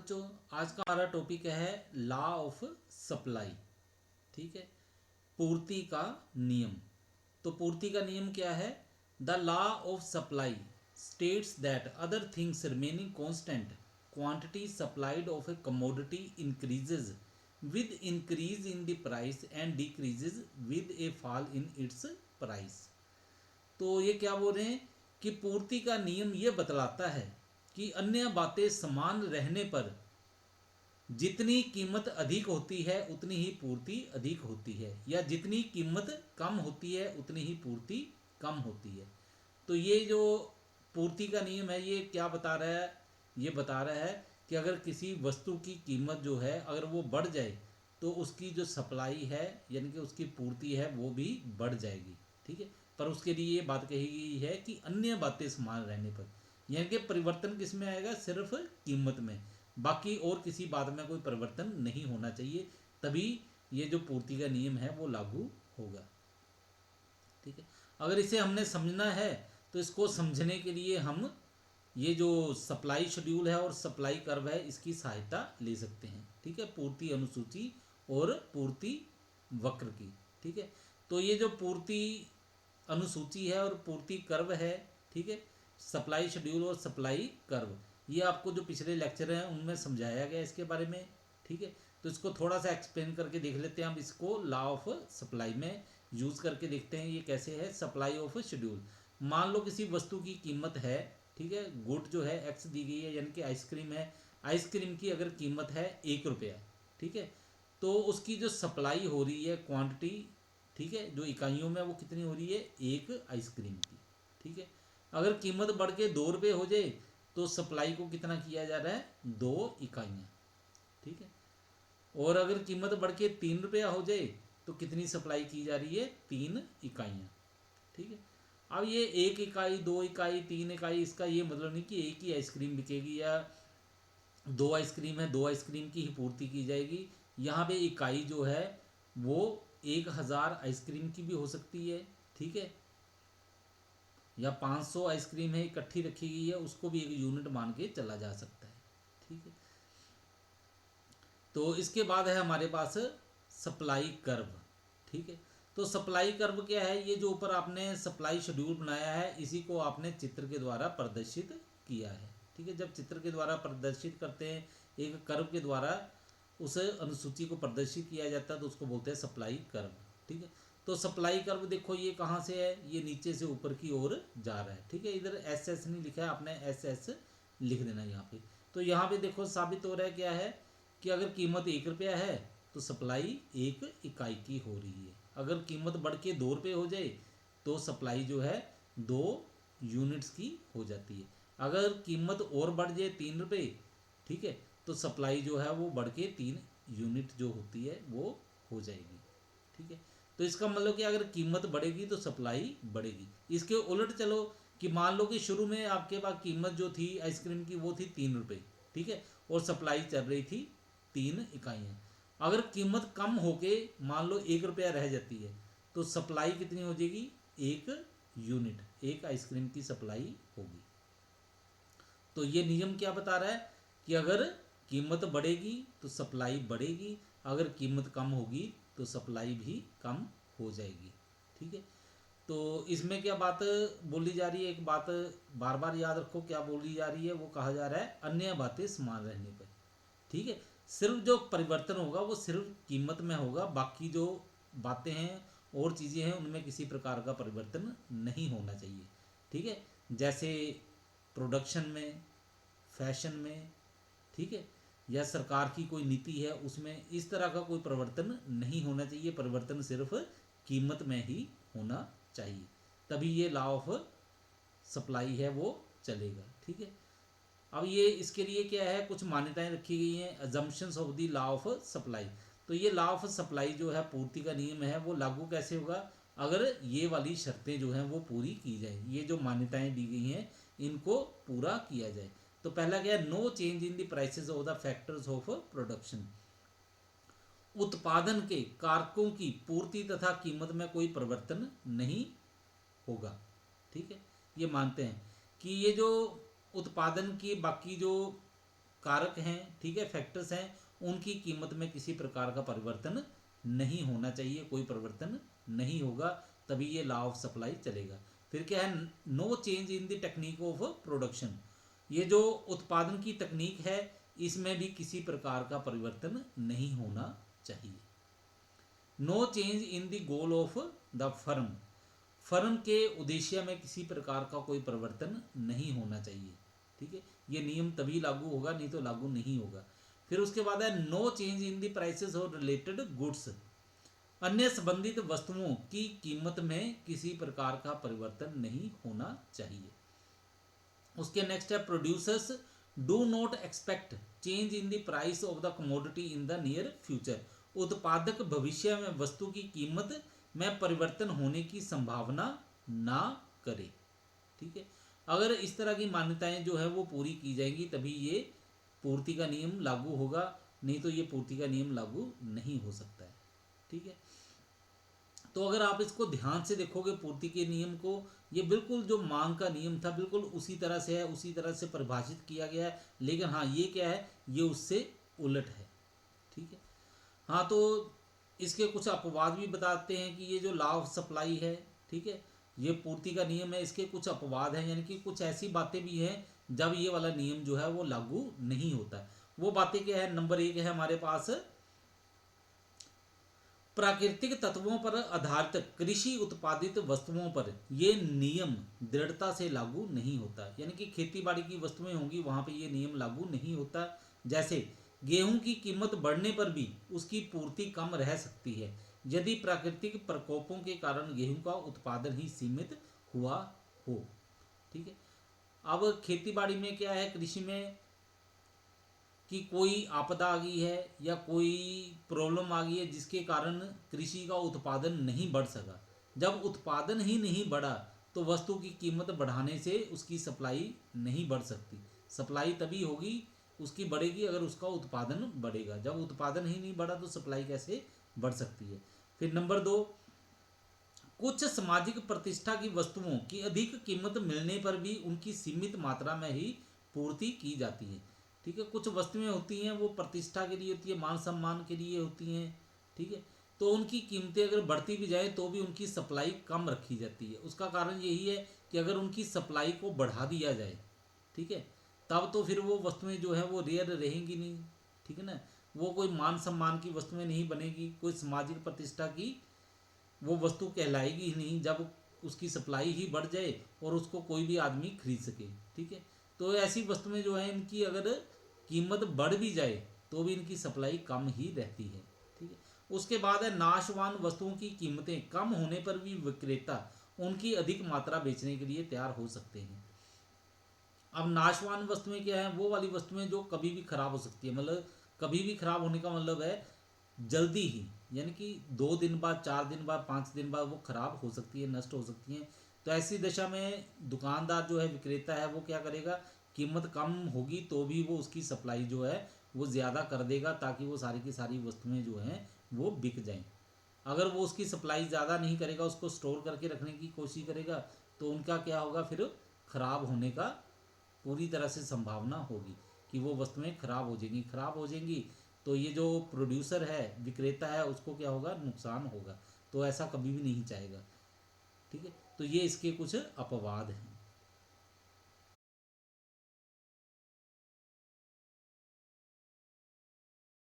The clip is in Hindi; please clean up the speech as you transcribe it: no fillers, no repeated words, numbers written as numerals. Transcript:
बच्चों, आज का हमारा टॉपिक है लॉ ऑफ सप्लाई। ठीक है, पूर्ति का नियम। तो पूर्ति का नियम क्या है? The law of supply states that other things remaining constant, quantity supplied of A commodity increases with increase in the price and decreases with A fall in its price. तो ये क्या बोल रहे हैं कि पूर्ति का नियम ये बतलाता है कि अन्य बातें समान रहने पर जितनी कीमत अधिक होती है उतनी ही पूर्ति अधिक होती है, या जितनी कीमत कम होती है उतनी ही पूर्ति कम होती है। तो ये जो पूर्ति का नियम है ये क्या बता रहा है? ये बता रहा है कि अगर किसी वस्तु की कीमत जो है अगर वो बढ़ जाए तो उसकी जो सप्लाई है यानी कि उसकी पूर्ति है वो भी बढ़ जाएगी। ठीक है, पर उसके लिए ये बात कही गई है कि अन्य बातें समान रहने पर, यानी कि परिवर्तन किस में आएगा? सिर्फ कीमत में, बाकी और किसी बात में कोई परिवर्तन नहीं होना चाहिए, तभी ये जो पूर्ति का नियम है वो लागू होगा। ठीक है, अगर इसे हमने समझना है तो इसको समझने के लिए हम ये जो सप्लाई शेड्यूल है और सप्लाई कर्व है इसकी सहायता ले सकते हैं। ठीक है, पूर्ति अनुसूची और पूर्ति वक्र की। ठीक है, तो ये जो पूर्ति अनुसूची है और पूर्ति कर्व है, ठीक है, सप्लाई शेड्यूल और सप्लाई कर्व, ये आपको जो पिछले लेक्चर हैं उनमें समझाया गया इसके बारे में। ठीक है, तो इसको थोड़ा सा एक्सप्लेन करके देख लेते हैं हम। इसको लॉ ऑफ सप्लाई में यूज़ करके देखते हैं ये कैसे है। सप्लाई ऑफ शेड्यूल, मान लो किसी वस्तु की कीमत है, ठीक है, गुड जो है एक्स दी गई है, यानी कि आइसक्रीम है। आइसक्रीम की अगर कीमत है 1 रुपया, ठीक है, तो उसकी जो सप्लाई हो रही है क्वांटिटी, ठीक है, जो इकाइयों में वो कितनी हो रही है? 1 आइसक्रीम की। ठीक है, अगर कीमत बढ़ के 2 रुपये हो जाए तो सप्लाई को कितना किया जा रहा है? 2 इकाइयाँ। ठीक है, और अगर कीमत बढ़ के 3 रुपया हो जाए तो कितनी सप्लाई की जा रही है? 3 इकाइयाँ। ठीक है, अब ये 1 इकाई, 2 इकाई, 3 इकाई, इसका ये मतलब नहीं कि एक ही आइसक्रीम बिकेगी या 2 आइसक्रीम है 2 आइसक्रीम की ही पूर्ति की जाएगी। यहाँ पे इकाई जो है वो 1000 आइसक्रीम की भी हो सकती है। ठीक है, या 500 आइसक्रीम है इकट्ठी रखी गई है, उसको भी एक यूनिट मान के चला जा सकता है। ठीक है, तो इसके बाद है हमारे पास सप्लाई कर्व। ठीक है, तो सप्लाई कर्व क्या है? ये जो ऊपर आपने सप्लाई शेड्यूल बनाया है इसी को आपने चित्र के द्वारा प्रदर्शित किया है। ठीक है, जब चित्र के द्वारा प्रदर्शित करते हैं एक कर्व के द्वारा उस अनुसूची को प्रदर्शित किया जाता है तो उसको बोलते हैं सप्लाई कर्व। ठीक है, तो सप्लाई कर्व देखो ये कहाँ से है? ये नीचे से ऊपर की ओर जा रहा है। ठीक है, इधर एस एस नहीं लिखा है, आपने एस एस लिख देना यहाँ पे। तो यहाँ पे देखो साबित हो रहा है क्या है कि अगर कीमत 1 रुपया है तो सप्लाई 1 इकाई की हो रही है। अगर कीमत बढ़ के 2 रुपये हो जाए तो सप्लाई जो है 2 यूनिट्स की हो जाती है। अगर कीमत और बढ़ जाए 3 रुपये, ठीक है, तो सप्लाई जो है वो बढ़ के 3 यूनिट जो होती है वो हो जाएगी। ठीक है, तो इसका मतलब कि अगर कीमत बढ़ेगी तो सप्लाई बढ़ेगी। इसके उलट चलो कि मान लो कि शुरू में आपके पास कीमत जो थी आइसक्रीम की वो थी 3 रुपये, ठीक है, और सप्लाई चल रही थी 3 इकाइयाँ। अगर कीमत कम होके मान लो 1 रुपया रह जाती है तो सप्लाई कितनी हो जाएगी? 1 यूनिट, 1 आइसक्रीम की सप्लाई होगी। तो ये नियम क्या बता रहा है कि अगर कीमत बढ़ेगी तो सप्लाई बढ़ेगी, अगर कीमत कम होगी तो सप्लाई भी कम हो जाएगी। ठीक है, तो इसमें क्या बात बोली जा रही है? एक बात बार बार याद रखो क्या बोली जा रही है, वो कहा जा रहा है अन्य बातें समान रहने पर। ठीक है, सिर्फ जो परिवर्तन होगा वो सिर्फ कीमत में होगा, बाकी जो बातें हैं और चीज़ें हैं उनमें किसी प्रकार का परिवर्तन नहीं होना चाहिए। ठीक है, जैसे प्रोडक्शन में, फैशन में, ठीक है, या सरकार की कोई नीति है उसमें इस तरह का कोई परिवर्तन नहीं होना चाहिए। परिवर्तन सिर्फ कीमत में ही होना चाहिए, तभी ये लॉ ऑफ सप्लाई है वो चलेगा। ठीक है, अब ये इसके लिए क्या है, कुछ मान्यताएं रखी गई हैं, assumptions of the law of supply. तो ये लॉ ऑफ सप्लाई जो है पूर्ति का नियम है वो लागू कैसे होगा? अगर ये वाली शर्तें जो हैं वो पूरी की जाए, ये जो मान्यताएं दी गई हैं इनको पूरा किया जाए। तो पहला क्या है? No change in the prices of the factors of production, उत्पादन के कारकों की पूर्ति तथा कीमत में कोई परिवर्तन नहीं होगा। ठीक है, ये मानते हैं कि ये जो उत्पादन की बाकी जो कारक हैं, ठीक है, फैक्टर्स हैं, उनकी कीमत में किसी प्रकार का परिवर्तन नहीं होना चाहिए, कोई परिवर्तन नहीं होगा, तभी ये लॉ ऑफ सप्लाई चलेगा। फिर क्या है, no change in the technique of production, ये जो उत्पादन की तकनीक है इसमें भी किसी प्रकार का परिवर्तन नहीं होना चाहिए। No change in the goal of the firm, firm के उद्देश्य में किसी प्रकार का कोई परिवर्तन नहीं होना चाहिए, ठीक है, ये नियम तभी लागू होगा, नहीं तो लागू नहीं होगा। फिर उसके बाद है no change in the prices और रिलेटेड गुड्स, अन्य संबंधित वस्तुओं की कीमत में किसी प्रकार का परिवर्तन नहीं होना चाहिए। उसके नेक्स्ट है producers do not expect change in the price of the commodity in the near future, उत्पादक भविष्य में वस्तु की कीमत में परिवर्तन होने की संभावना ना करे, ठीक है। अगर इस तरह की मान्यताएं जो है वो पूरी की जाएंगी तभी ये पूर्ति का नियम लागू होगा, नहीं तो ये पूर्ति का नियम लागू नहीं हो सकता है, ठीक है। तो अगर आप इसको ध्यान से देखोगे पूर्ति के नियम को, ये बिल्कुल जो मांग का नियम था बिल्कुल उसी तरह से है, उसी तरह से परिभाषित किया गया है, लेकिन हाँ ये क्या है, ये उससे उलट है, ठीक है। हाँ तो इसके कुछ अपवाद भी बताते हैं कि ये जो लॉ ऑफ सप्लाई है, ठीक है, ये पूर्ति का नियम है, इसके कुछ अपवाद हैं, यानी कि कुछ ऐसी बातें भी हैं जब ये वाला नियम जो है वो लागू नहीं होता है। वो बातें क्या है, नंबर 1 है हमारे पास, प्राकृतिक तत्वों पर आधारित कृषि उत्पादित वस्तुओं पर ये नियम दृढ़ता से लागू नहीं होता, यानी कि खेती बाड़ी की वस्तुएं होंगी वहां पे ये नियम लागू नहीं होता। जैसे गेहूं की कीमत बढ़ने पर भी उसकी पूर्ति कम रह सकती है यदि प्राकृतिक प्रकोपों के कारण गेहूं का उत्पादन ही सीमित हुआ हो, ठीक है। अब खेती बाड़ी में क्या है, कृषि में कि कोई आपदा आ गई है या कोई प्रॉब्लम आ गई है जिसके कारण कृषि का उत्पादन नहीं बढ़ सका, जब उत्पादन ही नहीं बढ़ा तो वस्तु की कीमत बढ़ाने से उसकी सप्लाई नहीं बढ़ सकती, सप्लाई तभी होगी उसकी बढ़ेगी अगर उसका उत्पादन बढ़ेगा, जब उत्पादन ही नहीं बढ़ा तो सप्लाई कैसे बढ़ सकती है। फिर नंबर 2, कुछ सामाजिक प्रतिष्ठा की वस्तुओं की अधिक कीमत मिलने पर भी उनकी सीमित मात्रा में ही पूर्ति की जाती है, ठीक है। कुछ वस्तुएं होती हैं वो प्रतिष्ठा के लिए होती है, मान सम्मान के लिए होती हैं, ठीक है, तो उनकी कीमतें अगर बढ़ती भी जाए तो भी उनकी सप्लाई कम रखी जाती है। उसका कारण यही है कि अगर उनकी सप्लाई को बढ़ा दिया जाए, ठीक है, तब तो फिर वो वस्तुएं जो है वो रेयर रहेंगी नहीं, ठीक है ना, वो कोई मान सम्मान की वस्तुएं नहीं बनेगी, कोई सामाजिक प्रतिष्ठा की वो वस्तु कहलाएगी ही नहीं जब उसकी सप्लाई ही बढ़ जाए और उसको कोई भी आदमी खरीद सके, ठीक है। तो ऐसी वस्तुएं जो है इनकी अगर कीमत बढ़ भी जाए तो भी इनकी सप्लाई कम ही रहती है, ठीक है। उसके बाद है नाशवान वस्तुओं की कीमतें कम होने पर भी विक्रेता उनकी अधिक मात्रा बेचने के लिए तैयार हो सकते हैं। अब नाशवान वस्तुएं क्या है, वो वाली वस्तुएं जो कभी भी खराब हो सकती है, मतलब कभी भी खराब होने का मतलब है जल्दी ही, यानी कि 2 दिन बाद, 4 दिन बाद, 5 दिन बाद वो खराब हो सकती है, नष्ट हो सकती हैं। तो ऐसी दशा में दुकानदार जो है, विक्रेता है, वो क्या करेगा, कीमत कम होगी तो भी वो उसकी सप्लाई जो है वो ज़्यादा कर देगा ताकि वो सारी की सारी वस्तुएं जो हैं वो बिक जाएं। अगर वो उसकी सप्लाई ज़्यादा नहीं करेगा, उसको स्टोर करके रखने की कोशिश करेगा तो उनका क्या होगा, फिर खराब होने का पूरी तरह से संभावना होगी कि वो वस्तुएं खराब हो जाएंगी। खराब हो जाएंगी तो ये जो प्रोड्यूसर है, विक्रेता है, उसको क्या होगा, नुकसान होगा। तो ऐसा कभी भी नहीं चाहेगा, ठीक है। तो ये इसके कुछ अपवाद हैं।